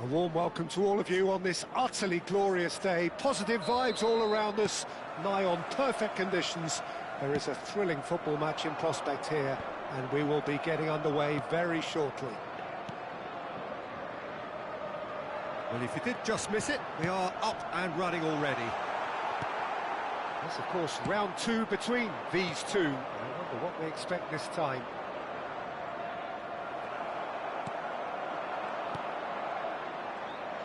A warm welcome to all of you on this utterly glorious day. Positive vibes all around us, nigh on perfect conditions. There is a thrilling football match in prospect here, and we will be getting underway very shortly. Well, if you did just miss it, we are up and running already. That's, of course, round two between these two. I wonder what we expect this time.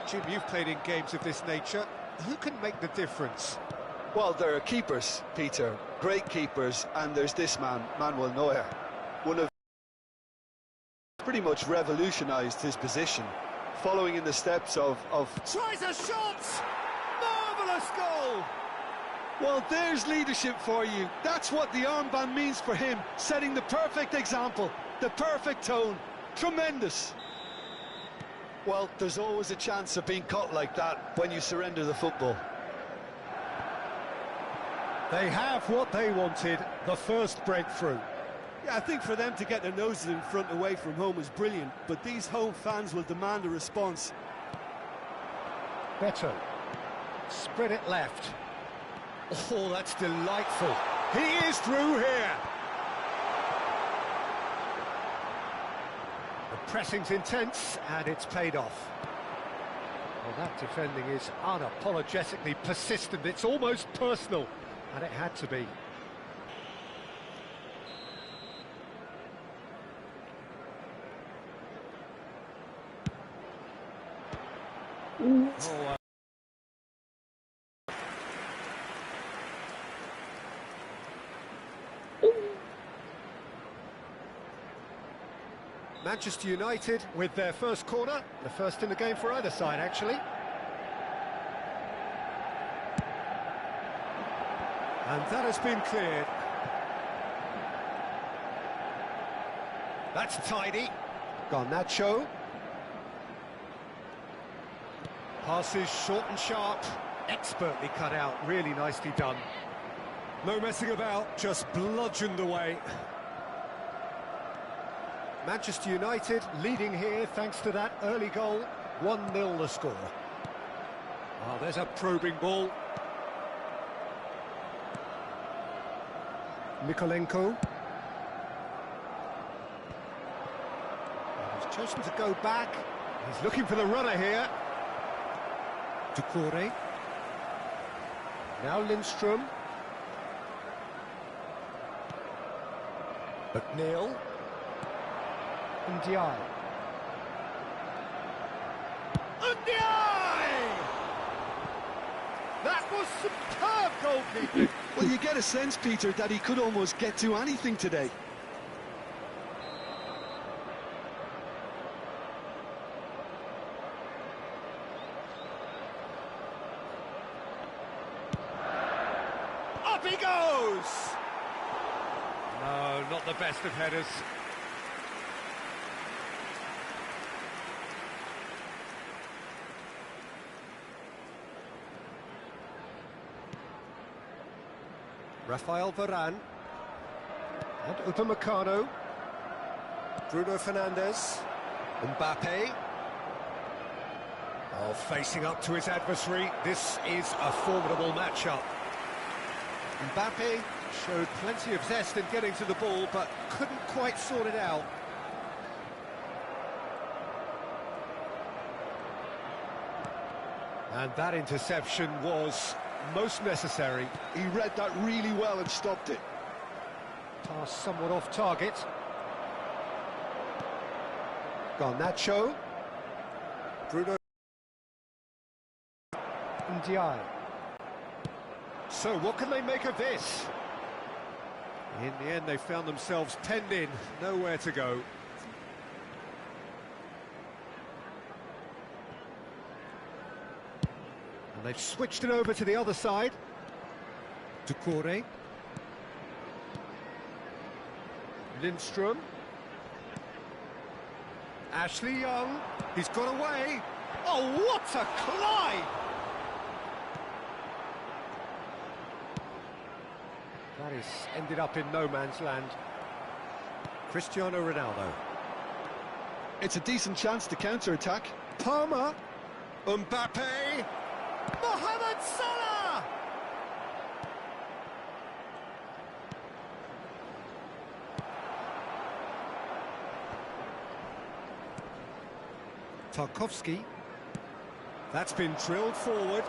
Jim, you've played in games of this nature. Who can make the difference? Well, there are keepers, Peter, great keepers, and there's this man, Manuel Neuer. One of pretty much revolutionised his position, following in the steps of... Tries a shot! Marvellous goal! Well, there's leadership for you. That's what the armband means for him, setting the perfect example, the perfect tone. Tremendous! Well, there's always a chance of being caught like that when you surrender the football. They have what they wanted, the first breakthrough. Yeah, I think for them to get their noses in front away from home is brilliant, but these home fans will demand a response. Beto. Spread it left. Oh, that's delightful. He is through here. The pressing's intense, and it's paid off. Well, that defending is unapologetically persistent. It's almost personal, and it had to be. Oh, Manchester United with their first corner, the first in the game for either side, actually. And that has been cleared. That's tidy. Garnacho. Passes short and sharp. Expertly cut out, really nicely done. No messing about, just bludgeoned away. Manchester United leading here thanks to that early goal. 1-0 the score. Oh, there's a probing ball. Mikolenko. He's chosen to go back. He's looking for the runner here. Doucouré. Now Lindstrom. McNeil. Ndiaye. That was superb goalkeeping. Well, you get a sense, Peter, that he could almost get to anything today. Up he goes! No, not the best of headers. Rafael Varane and Upamecano, Bruno Fernandes, Mbappe. Oh, facing up to his adversary, this is a formidable matchup. Mbappe showed plenty of zest in getting to the ball, but couldn't quite sort it out. And that interception was most necessary. He read that really well and stopped it. Pass somewhat off target. Garnacho. Bruno. Ndiaye. So what can they make of this? In the end, they found themselves penned in, nowhere to go. And they've switched it over to the other side. Doucouré. Lindstrom. Ashley Young. He's got away. Oh, what a climb! That is ended up in no man's land. Cristiano Ronaldo. It's a decent chance to counter-attack. Palmer. Mbappe. Mohamed Salah! Tarkowski. That's been drilled forward.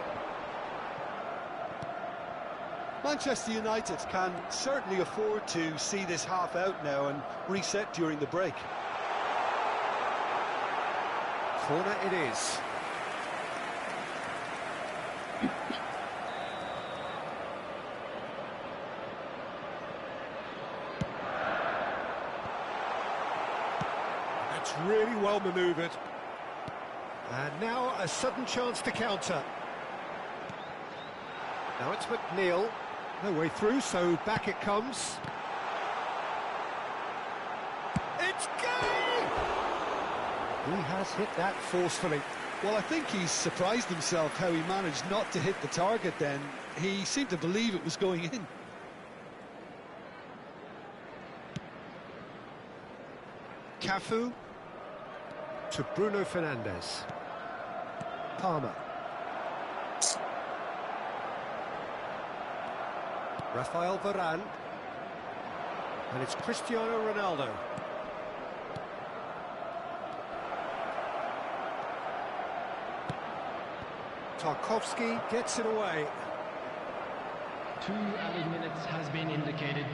Manchester United can certainly afford to see this half out now and reset during the break. Corner it is. That's really well manoeuvred. And now a sudden chance to counter. Now it's McNeil. No way through, so back it comes. It's game! He has hit that forcefully. Well, I think he's surprised himself how he managed not to hit the target then. He seemed to believe it was going in. Cafu to Bruno Fernandes. Palmer. Rafael Varane. And it's Cristiano Ronaldo. Tarkowski gets it away. 2 added minutes has been indicated.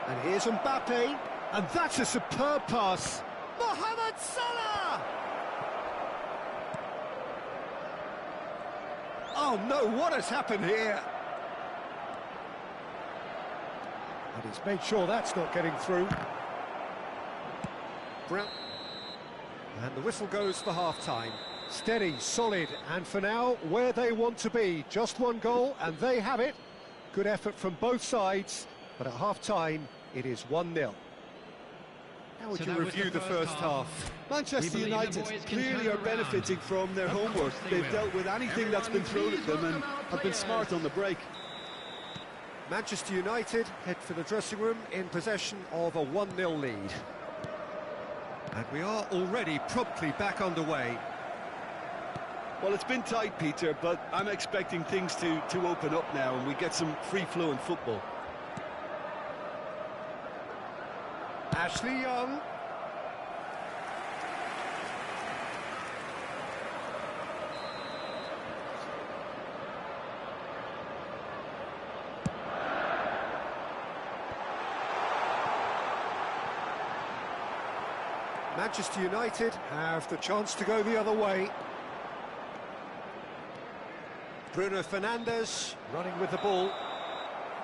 And here's Mbappe. And that's a superb pass. Mohamed Salah! Oh no, what has happened here? And he's made sure that's not getting through. Brown. And the whistle goes for half-time. Steady, solid, and for now, where they want to be. Just one goal, and they have it. Good effort from both sides, but at half-time, it is 1-0. How would you review the first half? Manchester United clearly are benefiting from their homework. They've dealt with anything that's been thrown at them and have been smart on the break. Manchester United head for the dressing room in possession of a 1-0 lead. And we are already promptly back underway. Well, it's been tight, Peter, but I'm expecting things to open up now and we get some free-flowing football. Ashley Young. Manchester United have the chance to go the other way. Bruno Fernandes running with the ball.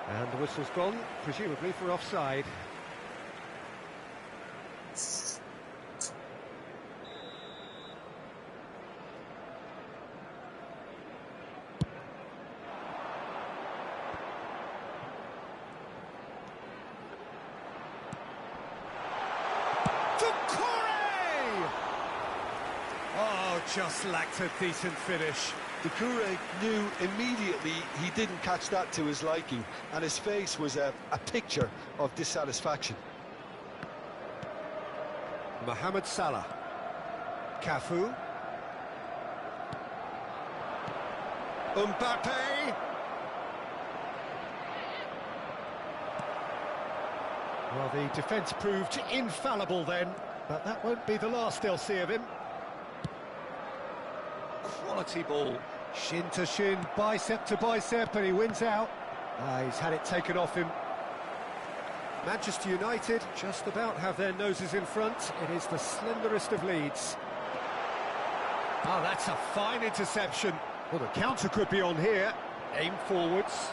And the whistle's gone, presumably for offside. Just lacked a decent finish. Doucouré knew immediately he didn't catch that to his liking, and his face was a picture of dissatisfaction. Mohamed Salah. Cafu. Mbappe. Well, the defence proved infallible then, but that won't be the last they'll see of him. Quality ball, shin to shin, bicep to bicep, and he wins out. He's had it taken off him. Manchester United just about have their noses in front. It is the slenderest of leads. Oh, that's a fine interception. Well, the counter could be on here. Aim forwards.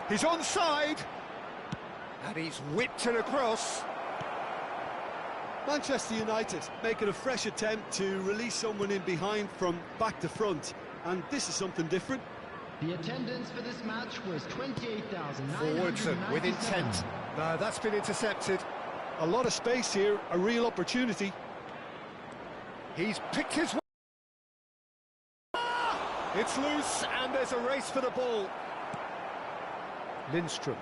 He's onside. And he's whipped it across. Manchester United making a fresh attempt to release someone in behind from back to front, and this is something different. The attendance for this match was 28,997. Forwards and with intent. No, that's been intercepted. A lot of space here, a real opportunity. He's picked his way. It's loose, and there's a race for the ball. Lindstrom.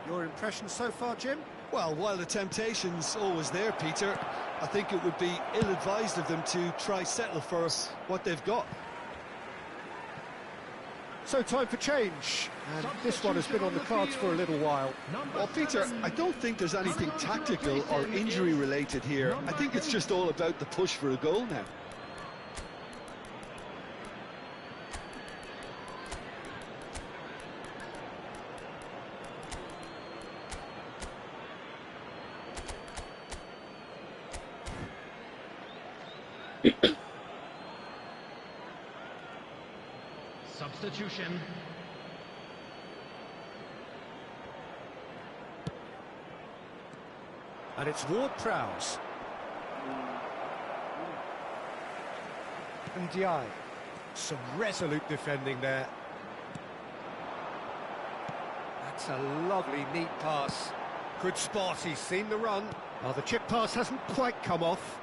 Your impression so far, Jim? Well, while the temptation's always there, Peter, I think it would be ill-advised of them to try settle for what they've got. So time for change, and this one has been on the cards for a little while. Well, Peter, I don't think there's anything tactical or injury-related here. I think it's just all about the push for a goal now. Substitution. And it's Ward-Prowse. And Diaye. Some resolute defending there. That's a lovely, neat pass. Good spot, he's seen the run. Oh, the chip pass hasn't quite come off.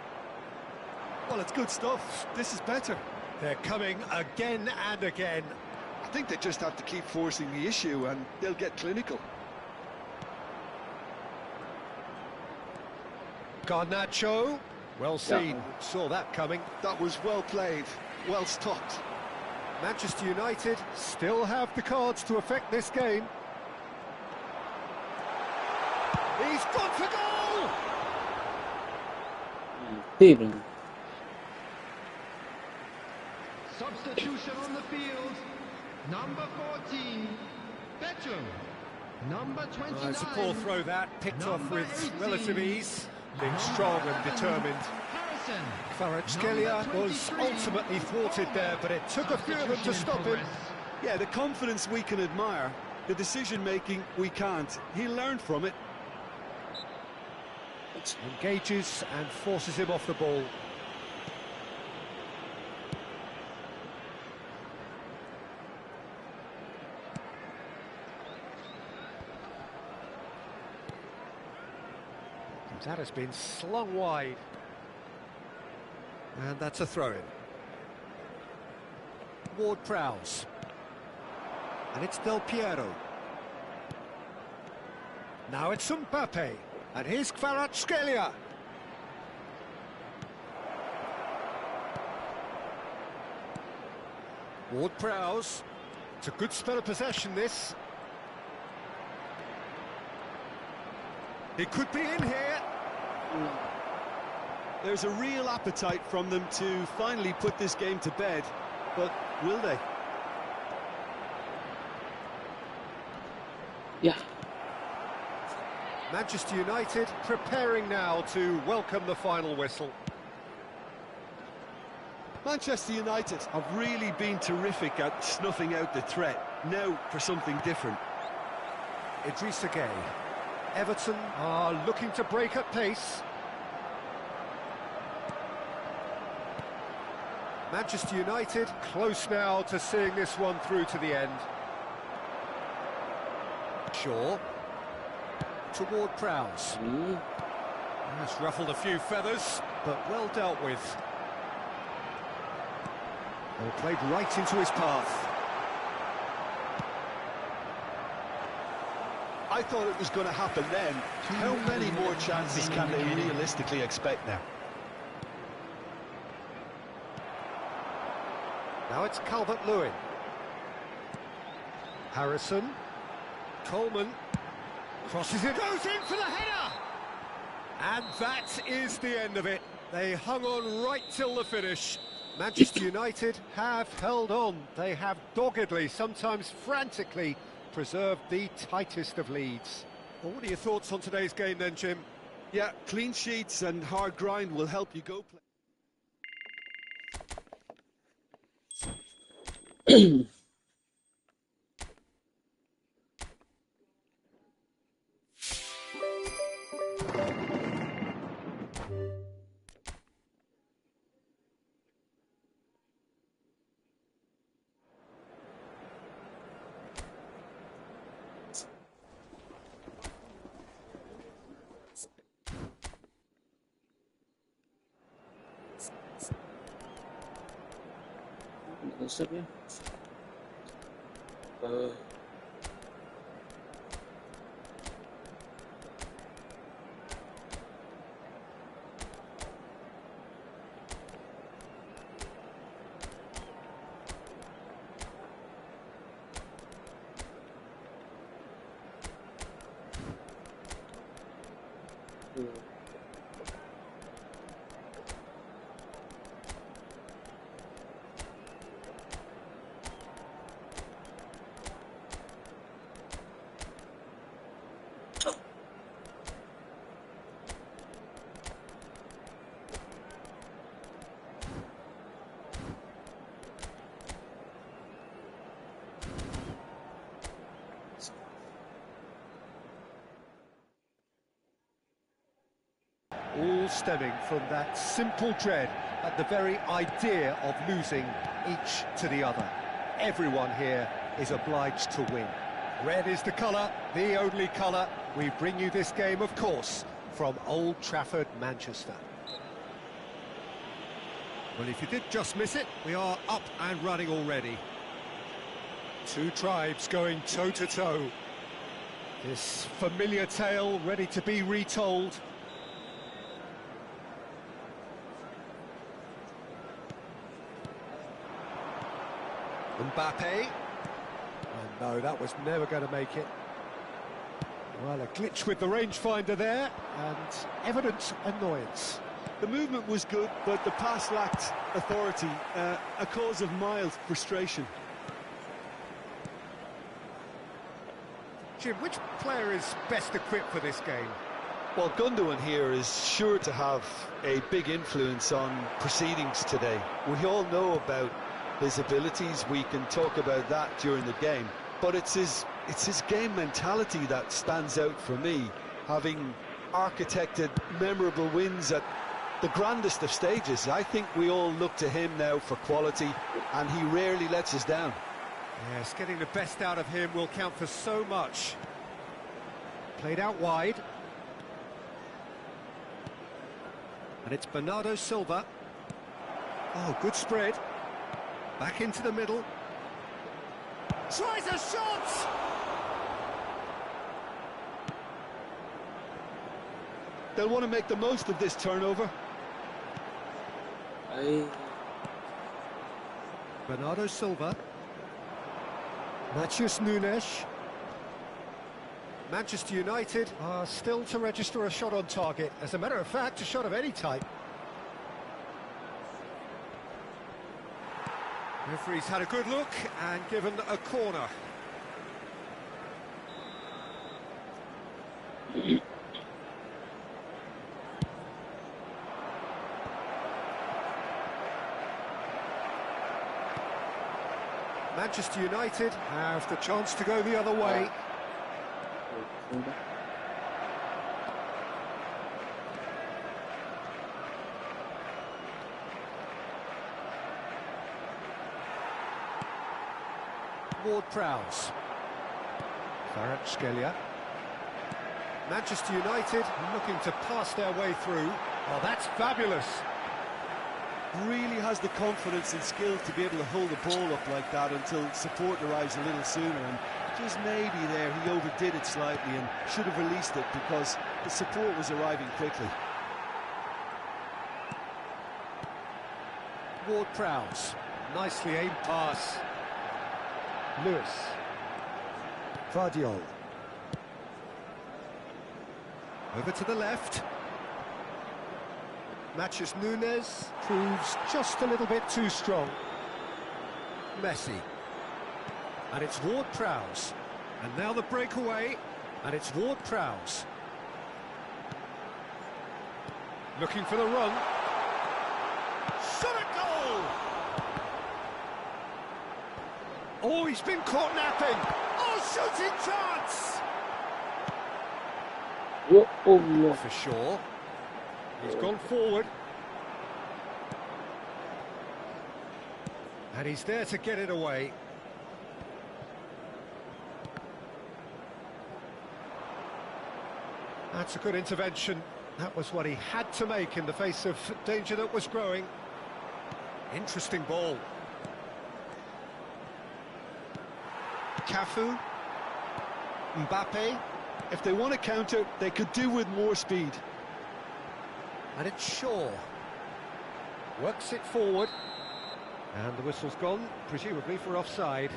Well, it's good stuff. This is better. They're coming again and again. I think they just have to keep forcing the issue and they'll get clinical. Garnacho, well seen, saw that coming. That was well played, well stopped. Manchester United still have the cards to affect this game. He's gone for goal! Steven. Substitution on the field. Number 14, Bedroom. Number 29. Oh, it's a poor throw that, picked off with 18, relative ease. Being strong and determined. Harrison. Kvaratskhelia was ultimately thwarted there, but it took a few of them to stop him. Yeah, the confidence we can admire, the decision-making we can't. He learned from it. Engages and forces him off the ball. That has been slung wide. And that's a throw-in. Ward-Prowse. And it's Del Piero. Now it's Mbappe. And here's Kvaratskhelia. Ward-Prowse. It's a good spell of possession, this. He could be in here. There's a real appetite from them to finally put this game to bed, but will they? Yeah. Manchester United preparing now to welcome the final whistle. Manchester United have really been terrific at snuffing out the threat. Now for something different. Idrissa Gueye. Everton are looking to break at pace. Manchester United close now to seeing this one through to the end. Shaw toward Prowse. That's ruffled a few feathers, but well dealt with. Well, played right into his path. I thought it was going to happen then. How many more chances can they realistically expect now? Now it's Calvert-Lewin. Harrison. Coleman. Crosses it. Goes in for the header! And that is the end of it. They hung on right till the finish. Manchester United have held on. They have doggedly, sometimes frantically, preserved the tightest of leads. Well, what are your thoughts on today's game then, Jim? Yeah, clean sheets and hard grind will help you go play. Sobie. all stemming from that simple dread at the very idea of losing each to the other. Everyone here is obliged to win. Red is the colour, the only colour. We bring you this game, of course, from Old Trafford, Manchester. Well, if you did just miss it, we are up and running already. Two tribes going toe-to-toe. This familiar tale ready to be retold. Mbappe. Oh no, that was never going to make it. Well, a glitch with the rangefinder there, and evident annoyance. The movement was good, but the pass lacked authority, a cause of mild frustration. Jim, which player is best equipped for this game? Well, Gundogan here is sure to have a big influence on proceedings today. We all know about his abilities, we can talk about that during the game, but it's his game mentality that stands out for me, having architected memorable wins at the grandest of stages. I think we all look to him now for quality, and he rarely lets us down. Yes, getting the best out of him will count for so much. Played out wide. And it's Bernardo Silva. Oh, good spread. Back into the middle. Tries a shot! They'll want to make the most of this turnover. Bernardo Silva. Matheus Nunes. Manchester United are still to register a shot on target. As a matter of fact, a shot of any type. Referee's had a good look and given a corner. Manchester United have the chance to go the other way. Ward-Prowse. Kvaratskhelia. Manchester United looking to pass their way through. Oh, that's fabulous. Really has the confidence and skill to be able to hold the ball up like that until support arrives a little sooner, and just maybe there he overdid it slightly and should have released it because the support was arriving quickly. Ward-Prowse. Nicely aimed pass. Lewis. Vardiol. Over to the left. Matheus Nunes proves just a little bit too strong. Messi. And it's Ward-Prowse. And now the breakaway. And it's Ward-Prowse. Looking for the run. Shot at goal! Oh, he's been caught napping. Oh, shooting chance! For sure. He's gone forward. And he's there to get it away. That's a good intervention. That was what he had to make in the face of danger that was growing. Interesting ball. Cafu. Mbappe. If they want to counter, they could do with more speed. And it's Shaw. Works it forward. And the whistle's gone, presumably for offside.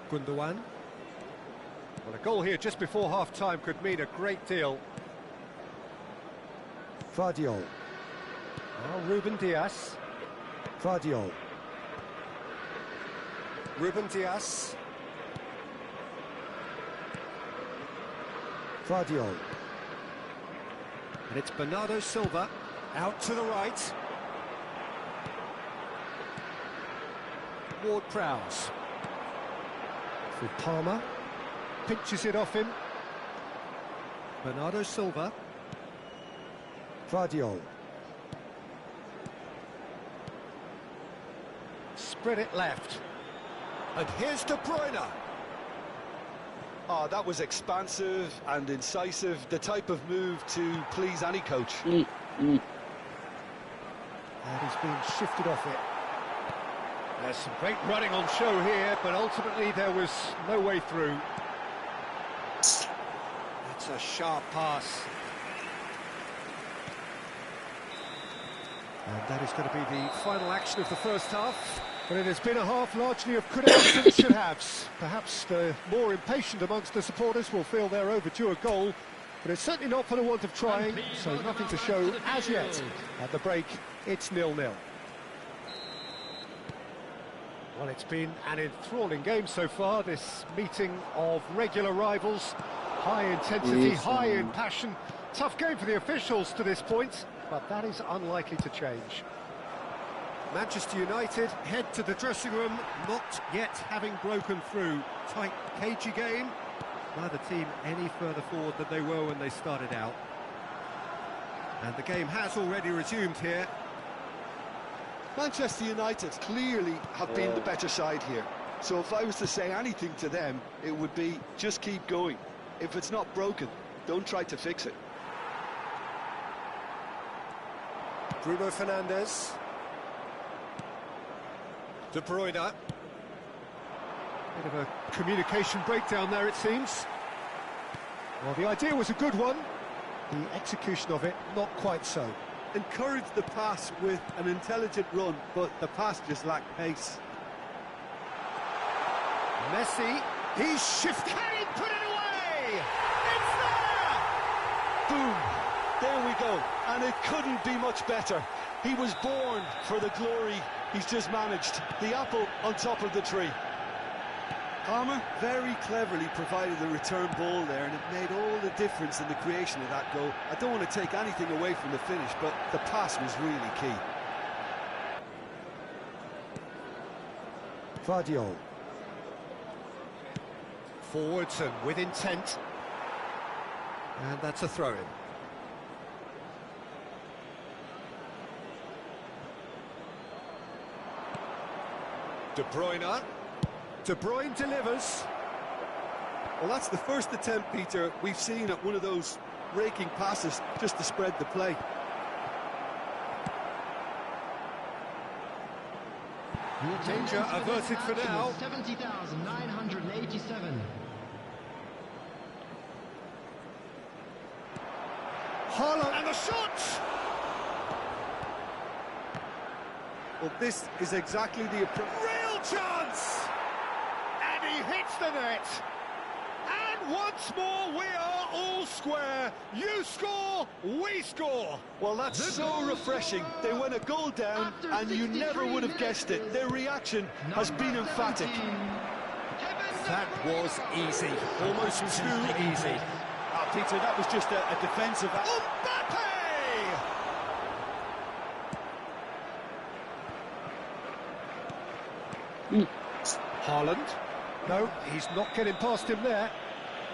Gundogan. Well, a goal here just before half-time could mean a great deal. Vardiol. Now Ruben Dias. Vardiol. Ruben Dias. Vardiol. And it's Bernardo Silva out to the right. Ward-Prowse. With Palmer. Pinches it off him. Bernardo Silva. Vardiol. Spread it left. And here's De Bruyne. Oh, that was expansive and incisive, the type of move to please any coach. And he's been shifted off it. There's some great running on show here, but ultimately there was no way through. That's a sharp pass. And that is going to be the final action of the first half. But it has been a half largely of could-haves and should-haves. Perhaps the more impatient amongst the supporters will feel they're overdue a goal, but it's certainly not for the want of trying, so nothing to show as yet. At the break, it's 0-0. Well, it's been an enthralling game so far, this meeting of regular rivals. High intensity, high in passion. Tough game for the officials to this point, but that is unlikely to change. Manchester United head to the dressing room, not yet having broken through. Tight, cagey game. Neither team any further forward than they were when they started out. And the game has already resumed here. Manchester United clearly have been the better side here. So if I was to say anything to them, it would be just keep going. If it's not broken, don't try to fix it. Bruno Fernandes. De Bruyne. Bit of a communication breakdown there, it seems. Well, the idea was a good one. The execution of it, not quite so. Encouraged the pass with an intelligent run, but the pass just lacked pace. Messi, he's shifted. Can he put it away? It's there! Boom! There we go. And it couldn't be much better. He was born for the glory he's just managed. The apple on top of the tree. Palmer very cleverly provided the return ball there, and it made all the difference in the creation of that goal. I don't want to take anything away from the finish, but the pass was really key. Vardiol. Forwards and with intent. And that's a throw-in. De Bruyne. De Bruyne delivers. Well, that's the first attempt, Peter, we've seen at one of those raking passes just to spread the play. Danger averted for now. 70,987. Haaland and the shot! Well, this is exactly the approach. Real chance! And he hits the net. And once more we are all square. You score, we score. Well, that's so refreshing. They went a goal down and you never would have guessed it. Their reaction has been emphatic. That was easy, almost too easy. Peter, that was just a defensive... Mbappe! Haaland. No, he's not getting past him there.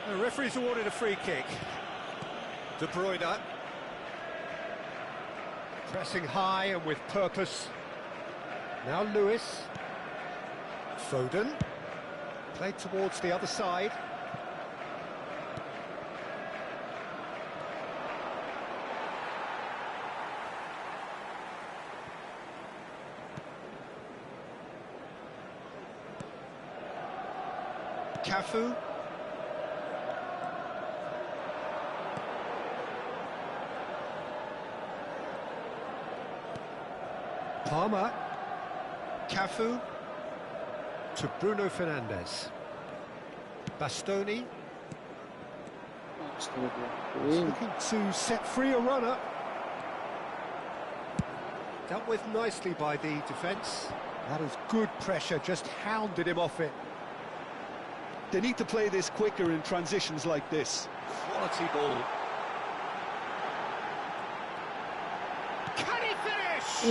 The referee's awarded a free kick. De Bruyne. Pressing high and with purpose. Now Lewis. Foden. Played towards the other side. Cafu. Palmer. Cafu. To Bruno Fernandes. Bastoni. Looking to set free a runner. Dealt with nicely by the defence. That is good pressure, just hounded him off it. They need to play this quicker in transitions like this. Quality ball. Can he finish?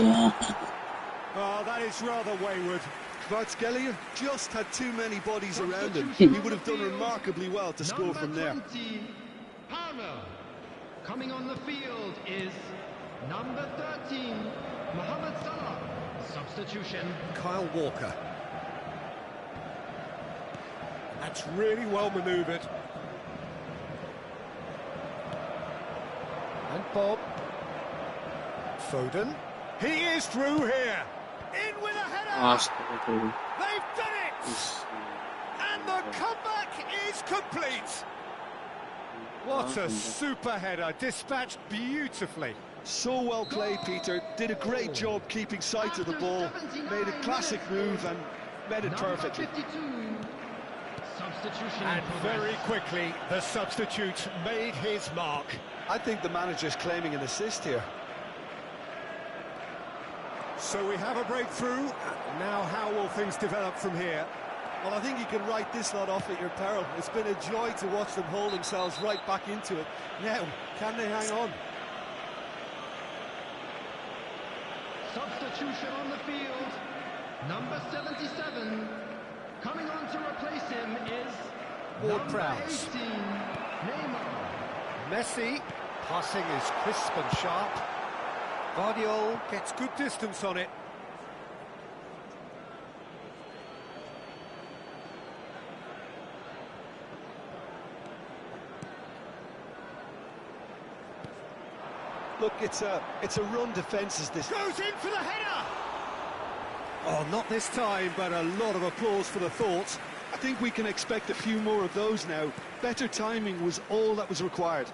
Oh, that is rather wayward. Kvaratskhelia just had too many bodies around him. He would have done remarkably well to score from there. Number 20, Parma. Coming on the field is number 13, Mohamed Salah. Substitution. Kyle Walker. That's really well manoeuvred. And Bob. Foden. He is through here. In with a header. They've done it. And the comeback is complete. What a super header, dispatched beautifully. So well played, Peter. Did a great job keeping sight of the ball. Made a classic move and made it perfectly. 52. Substitution. And very quickly, the substitute made his mark. I think the manager's claiming an assist here. So we have a breakthrough. Now how will things develop from here? Well, I think you can write this lot off at your peril. It's been a joy to watch them hold themselves right back into it. Now, can they hang on? Substitution on the field. Number 77. Coming on to replace him is Ward-Prowse. 18, Neymar. Messi, passing is crisp and sharp. Guardiola gets good distance on it. Look, it's a run defence as this. Goes in for the header! Oh, not this time, but a lot of applause for the thought. I think we can expect a few more of those now. Better timing was all that was required.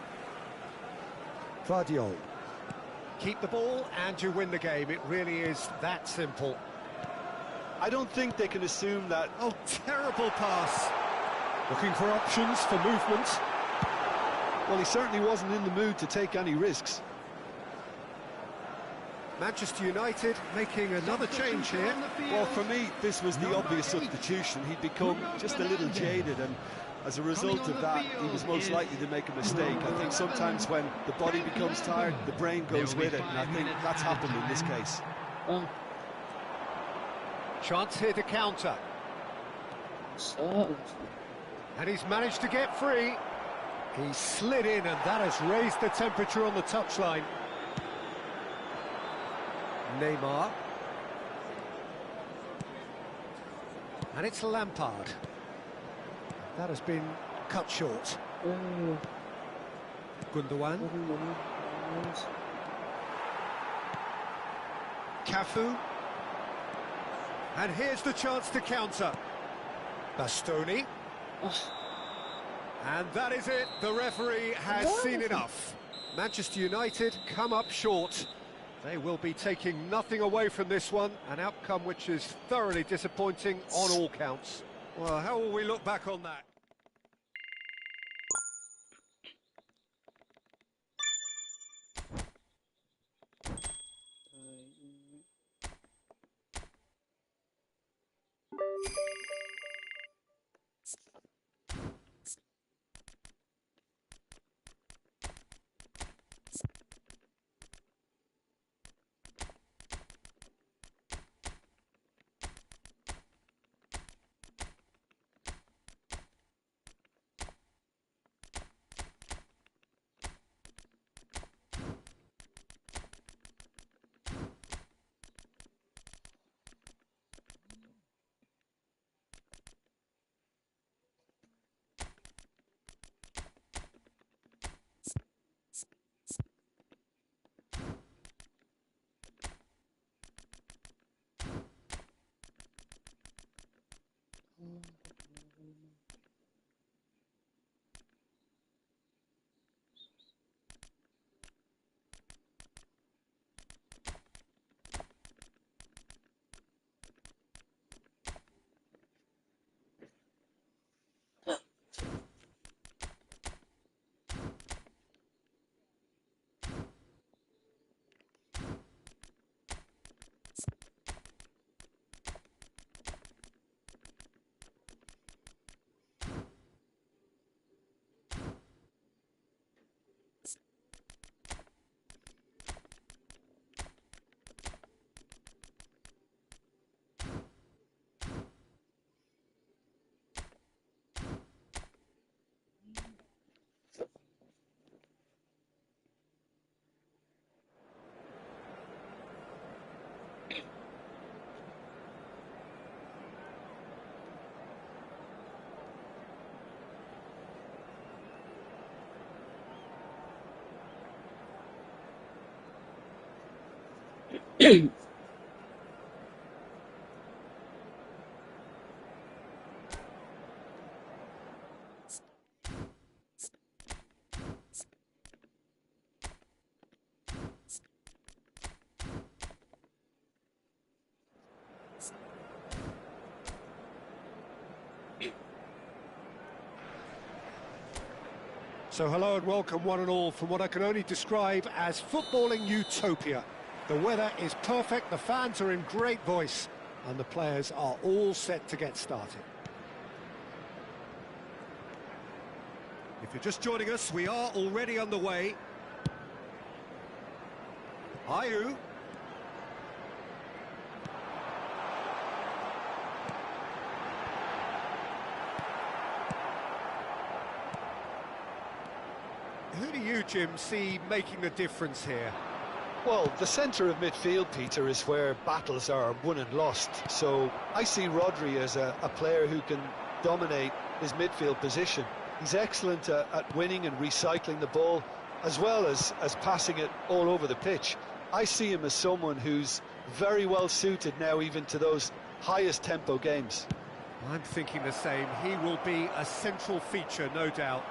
Guardiola. Keep the ball and you win the game. It really is that simple. I don't think they can assume that. Oh, terrible pass. Looking for options for movement. Well, he certainly wasn't in the mood to take any risks. Manchester United making another change here. Well, for me, this was the obvious substitution. He'd become just a little jaded, and as a result of that, he was most likely to make a mistake. I think sometimes when the body becomes tired, the brain goes with it, and I think that's happened in this case. Chance here to counter. And he's managed to get free. He slid in, and that has raised the temperature on the touchline. Neymar. And it's Lampard. That has been cut short. Gundogan. Cafu. And here's the chance to counter. Bastoni. And that is it. The referee has seen enough. Manchester United come up short. They will be taking nothing away from this one, an outcome which is thoroughly disappointing on all counts. Well, how will we look back on that? So hello and welcome one and all from what I can only describe as footballing utopia. The weather is perfect, the fans are in great voice, and the players are all set to get started. If you're just joining us, we are already underway. Ayew. Who do you, Jim, see making the difference here? Well, the centre of midfield, Peter, is where battles are won and lost. So I see Rodri as a player who can dominate his midfield position. He's excellent at winning and recycling the ball, as well as passing it all over the pitch. I see him as someone who's very well suited now even to those highest tempo games. I'm thinking the same. He will be a central feature, no doubt.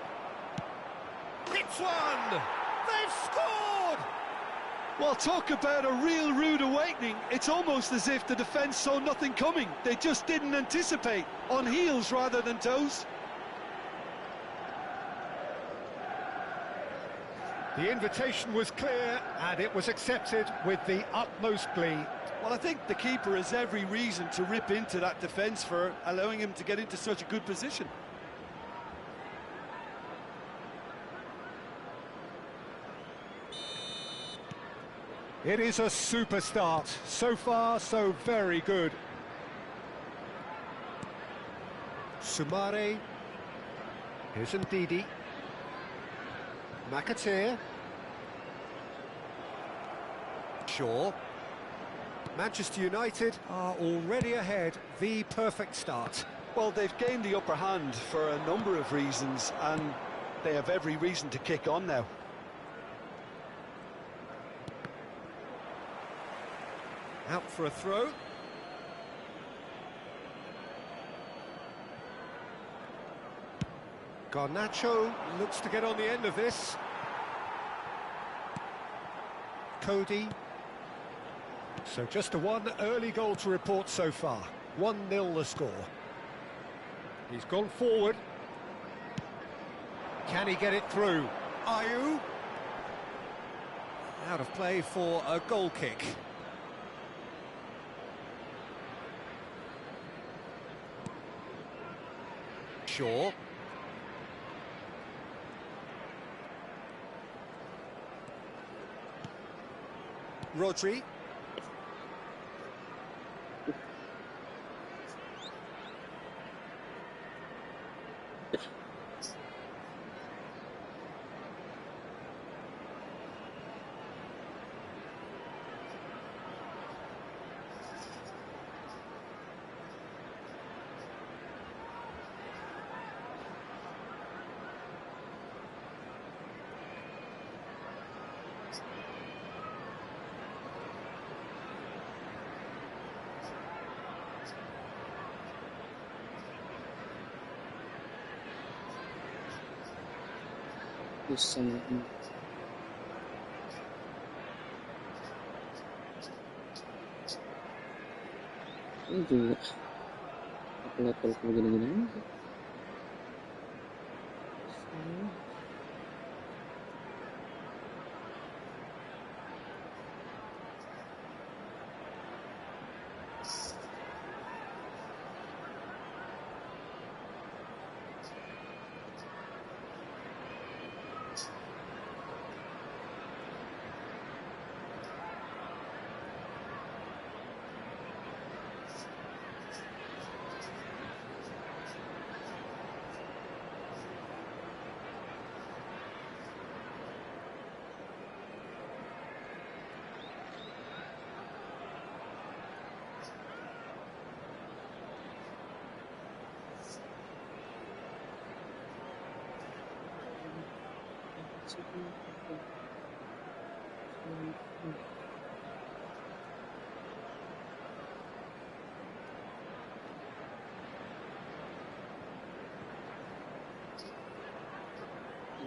It's one! They've scored! Well, talk about a real rude awakening. It's almost as if the defence saw nothing coming. They just didn't anticipate, on heels rather than toes. The invitation was clear, and it was accepted with the utmost glee. Well, I think the keeper has every reason to rip into that defence for allowing him to get into such a good position. It is a super start. So far, so very good. Sumare. Here's Ndidi. McAteer. Shaw. Manchester United are already ahead. The perfect start. Well, they've gained the upper hand for a number of reasons, and they have every reason to kick on now. Out for a throw. Garnacho looks to get on the end of this. Cody. So just a one early goal to report so far. 1-0 the score. He's gone forward. Can he get it through? Ayew. Out of play for a goal kick. Shaw. Rodri. Ini juga level begini-gini.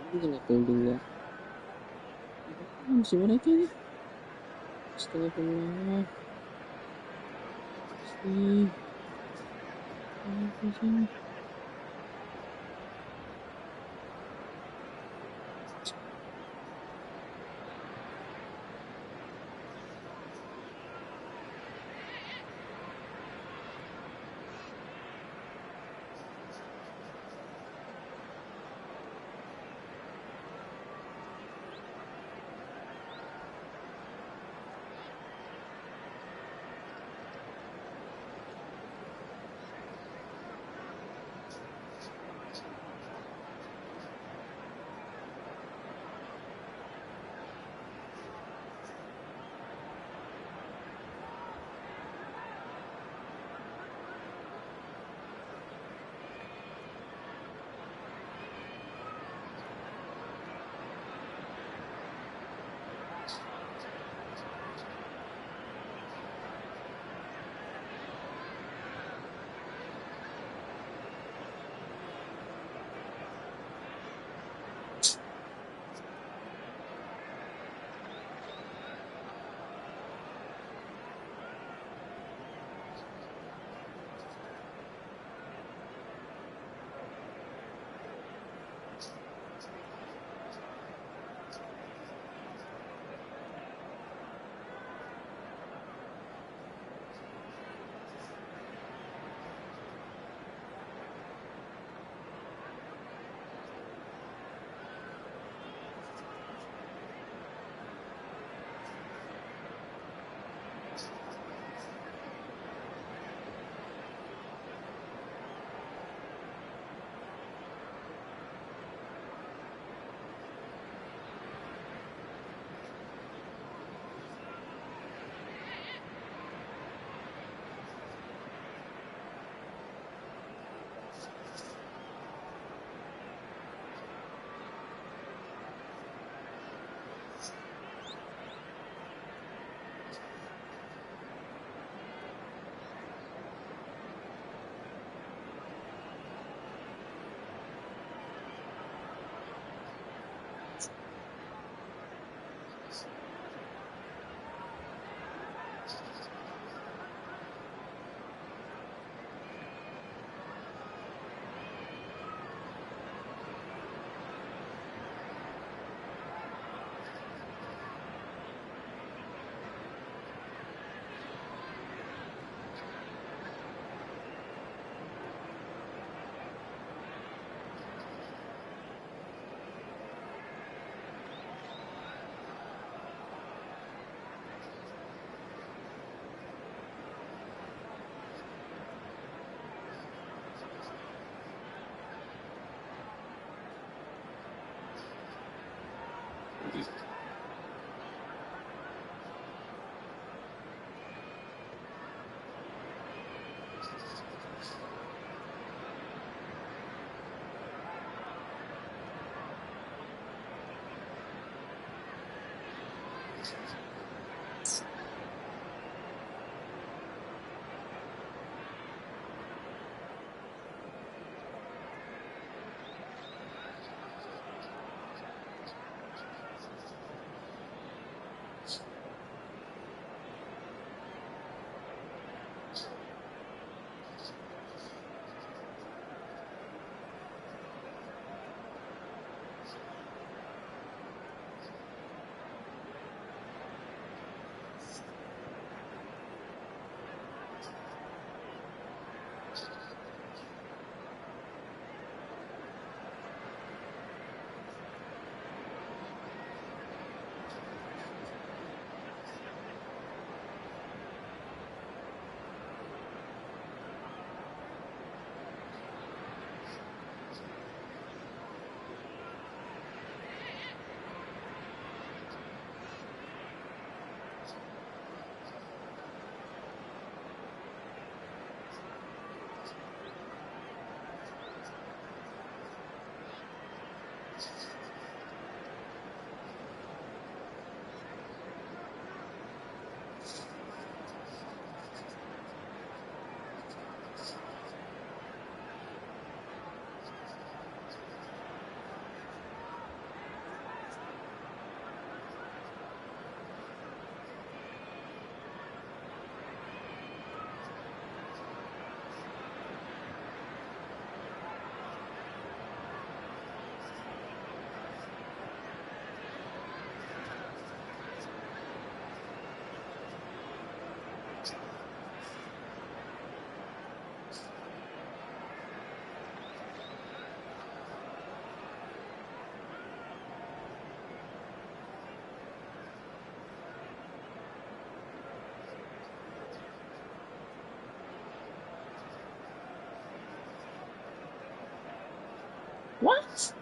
Ini kena fielding gua. Si mereka ini. Astagfirullah. Apa sih? What?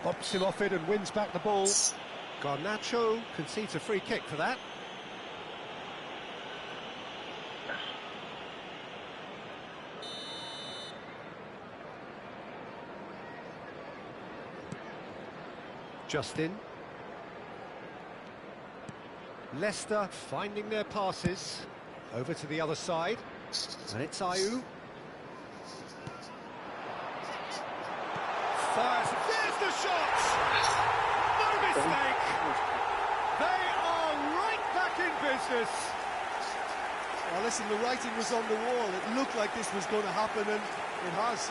Bops him off it and wins back the ball. Garnacho concedes a free kick for that. Justin. Leicester finding their passes. Over to the other side. And it's Ayew. Fires. There's the shot! No mistake! They are right back in business. Well, listen, the writing was on the wall. It looked like this was going to happen, and it has.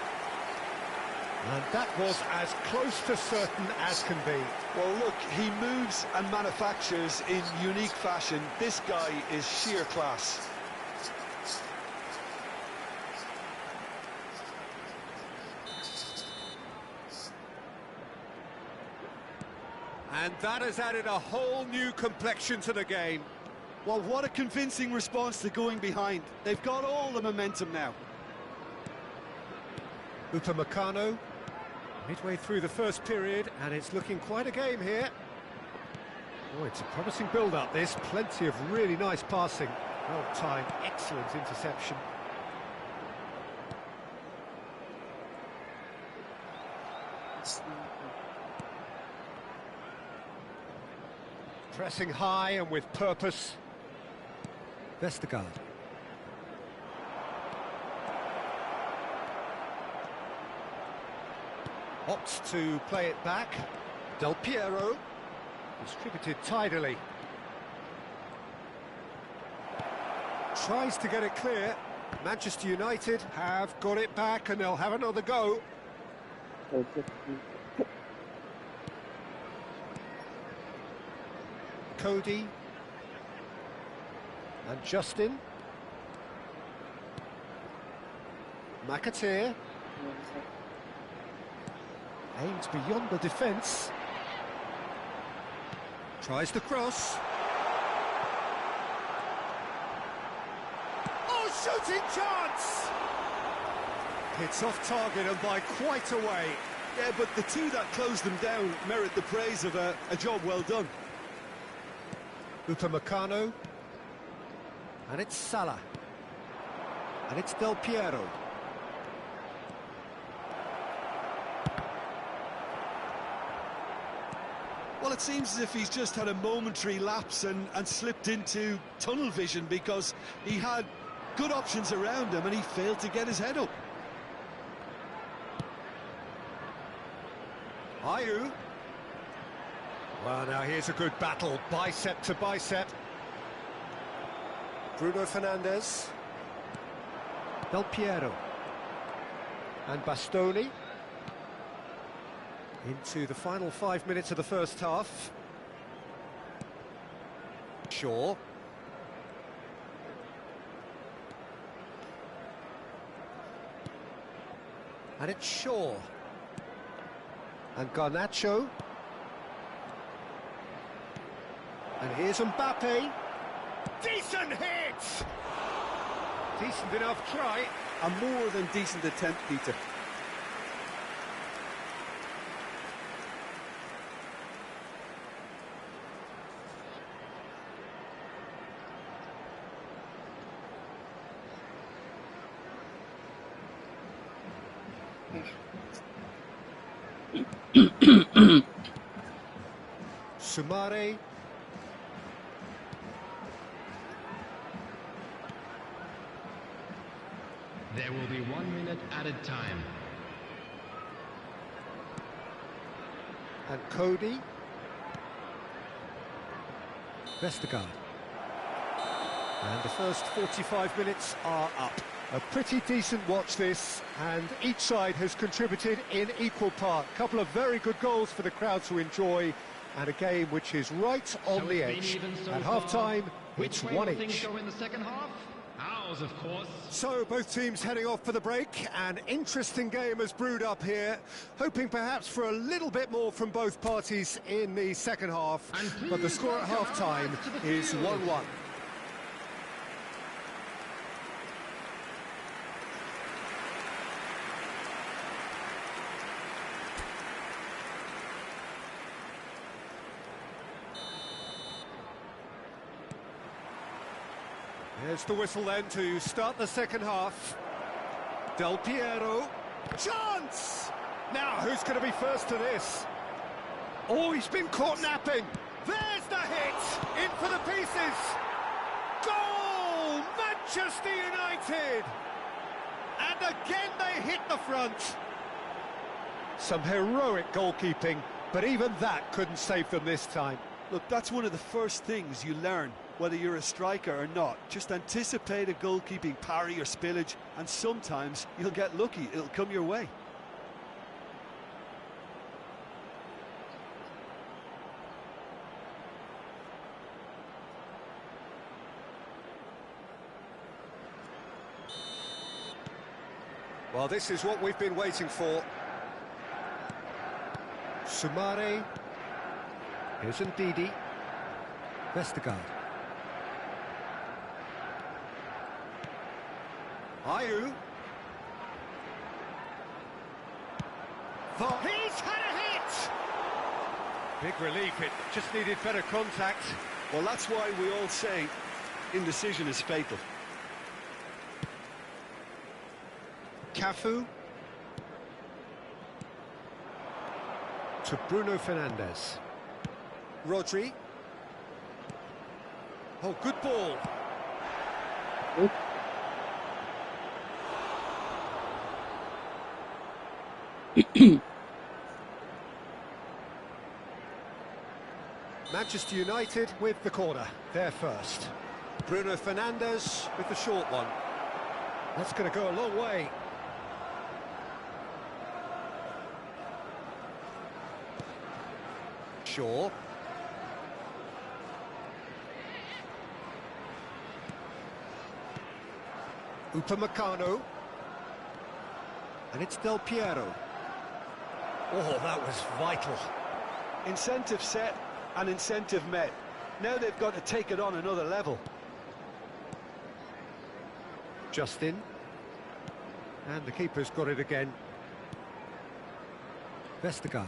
And that was as close to certain as can be. Well, look, he moves and manufactures in unique fashion. This guy is sheer class. And that has added a whole new complexion to the game. Well, what a convincing response to going behind. They've got all the momentum now. Upamecano, midway through the first period, and it's looking quite a game here. Oh, it's a promising build-up, this. Plenty of really nice passing. Well-timed, excellent interception. Pressing high and with purpose. Vestergaard. Opts to play it back. Del Piero. Distributed tidily. Tries to get it clear. Manchester United have got it back and they'll have another go. Cody. And Justin. McAteer. Aims beyond the defence. Tries the cross. Oh, shooting chance! It's off target and by quite a way. Yeah, but the two that closed them down merit the praise of a job well done. Upamecano. And it's Salah. And it's Del Piero. Well, it seems as if he's just had a momentary lapse and slipped into tunnel vision, because he had good options around him and he failed to get his head up. Ayew. Well, now here's a good battle, bicep to bicep. Bruno Fernandes. Del Piero. And Bastoni. Into the final 5 minutes of the first half. Shaw. And it's Shaw. And Garnacho. And here's Mbappe. Decent hit! Decent enough try. A more than decent attempt, Peter. Sumare. There will be 1 minute added time. And Cody. Vestergaard. And the first 45 minutes are up. A pretty decent watch this, and each side has contributed in equal part. A couple of very good goals for the crowd to enjoy, and a game which is right on the edge. At half-time, it's 1 each. Things go in the second half? Ours, of course. So, both teams heading off for the break. An interesting game has brewed up here, hoping perhaps for a little bit more from both parties in the second half. But the score at half-time is 1-1. There's the whistle then to start the second half. Del Piero. Chance! Now, who's going to be first to this? Oh, he's been caught napping. There's the hit! In for the pieces! Goal! Manchester United! And again they hit the front. Some heroic goalkeeping, but even that couldn't save them this time. Look, that's one of the first things you learn, whether you're a striker or not. Just anticipate a goalkeeping parry or spillage, and sometimes you'll get lucky. It'll come your way. Well, this is what we've been waiting for. Sumare. Here's Ndidi. Vestergaard. Ayew. He's had a hit! Big relief, it just needed better contact. Well, that's why we all say indecision is fatal. Cafu. To Bruno Fernandes. Rodri. Oh, good ball. Oop. Manchester United with the corner, they're first. Bruno Fernandes with the short one. That's going to go a long way. Shaw. Upamecano. And it's Del Piero. Oh, that was vital. Incentive set and incentive met. Now they've got to take it on another level. Justin. And the keeper's got it again. Vestergaard.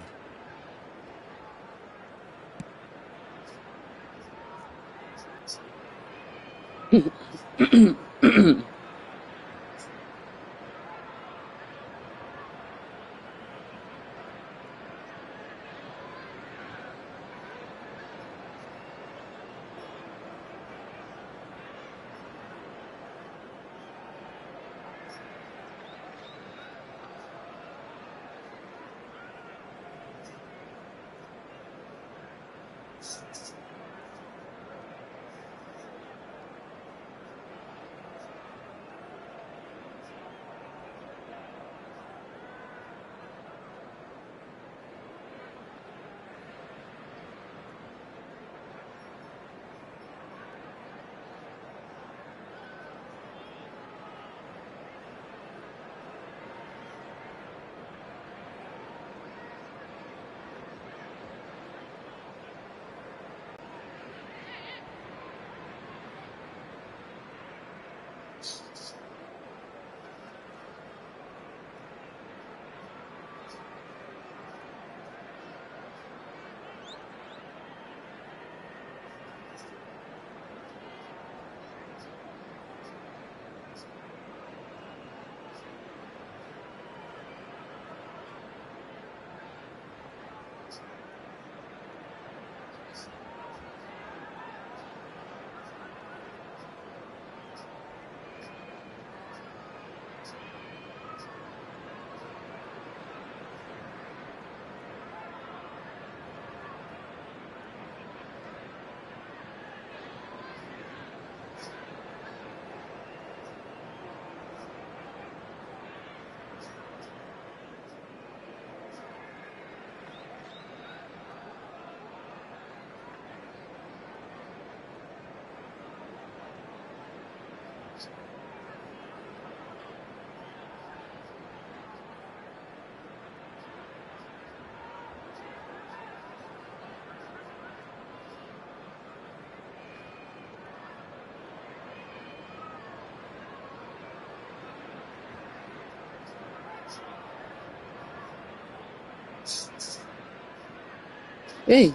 Hey.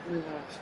Relax.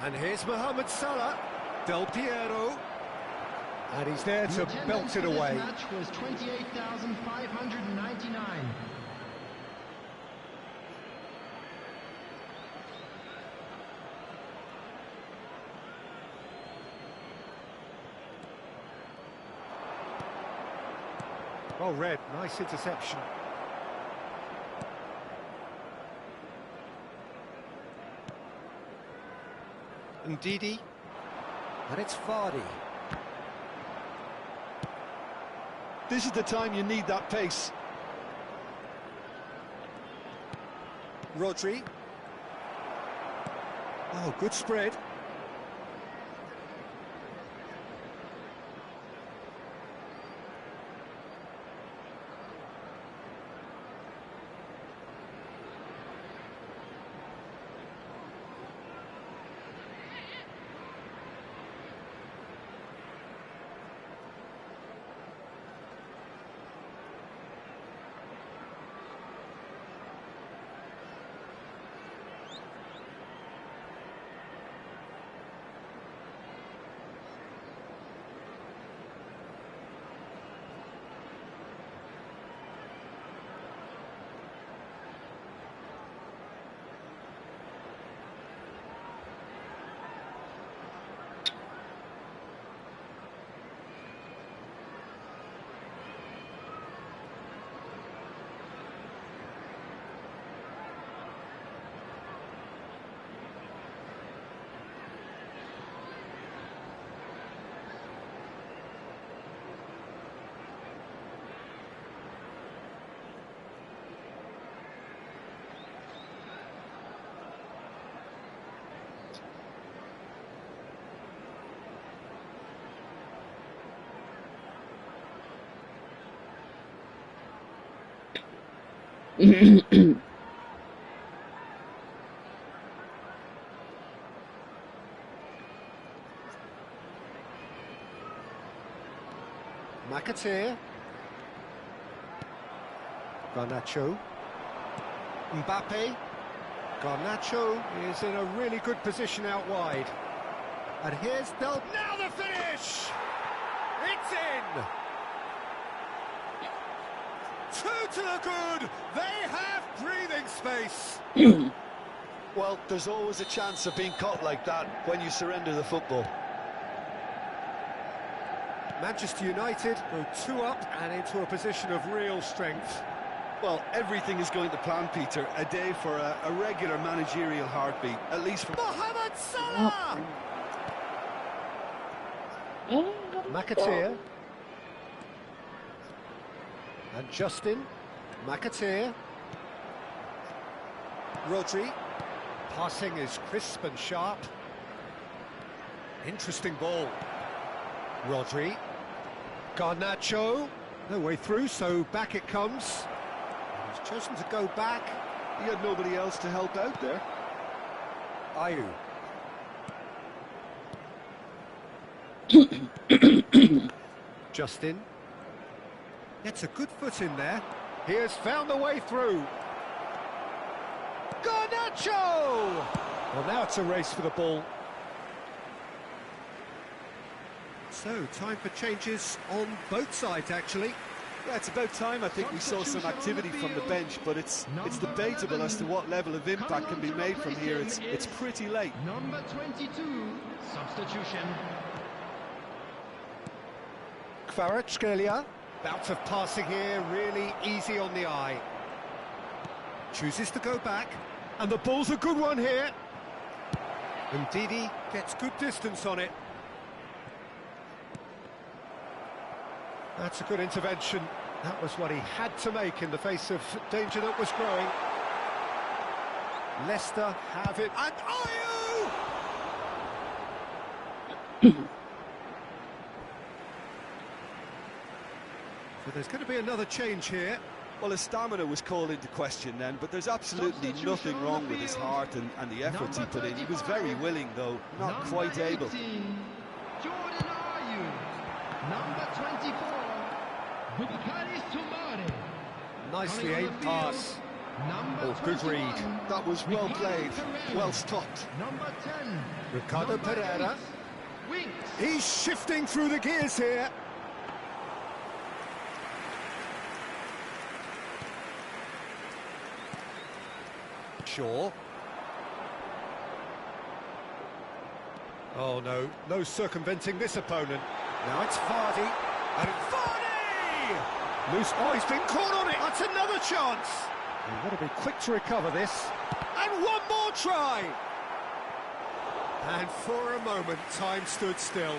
And here's Mohamed Salah, Del Piero, and he's there to belt it away. The match was 28,599. Oh, Red, nice interception. And Didi, and it's Vardy. This is the time you need that pace. Rodri. Oh, good spread. McAteer. Garnacho. Mbappe. Garnacho is in a really good position out wide. And here's Del... Now the finish! It's in! Two to the good! They have breathing space! Well, there's always a chance of being caught like that when you surrender the football. Manchester United go 2 up and into a position of real strength. Well, everything is going to plan, Peter. A day for a regular managerial heartbeat, at least for... Mohamed Salah! McAteer. And Justin. McAteer. Rodri. Passing is crisp and sharp. Interesting ball. Rodri. Garnacho. No way through, so back it comes. He's chosen to go back. He had nobody else to help out there. Ayew. Justin. Gets a good foot in there. He has found the way through. Garnacho! Well, now it's a race for the ball. So, time for changes on both sides, actually. Yeah, it's about time. I think we saw some activity from the bench, but it's debatable as to what level of impact can be made from here. It's pretty late. Number 22, substitution. Kvaratskhelia, bout of passing here, really easy on the eye. Chooses to go back, and the ball's a good one here. And Didi gets good distance on it. That's a good intervention. That was what he had to make in the face of danger that was growing. Leicester have it, and Ayew! So there's going to be another change here. Well, his stamina was called into question then, but there's absolutely nothing wrong with his heart and the efforts he put in. He was very willing, though, not quite able. Jordan Ayew. Number 24, Bukaris Toumani. Nicely aimed pass. Number Good read. That was well played, well stopped. Number 10. Ricardo Number Pereira. 8, Winks. He's shifting through the gears here. Shaw. Oh no, no circumventing this opponent. Now it's Vardy. And Vardy! Loose. Oh, he's been caught on it. That's another chance. You've got to be quick to recover this. And one more try. And for a moment, time stood still.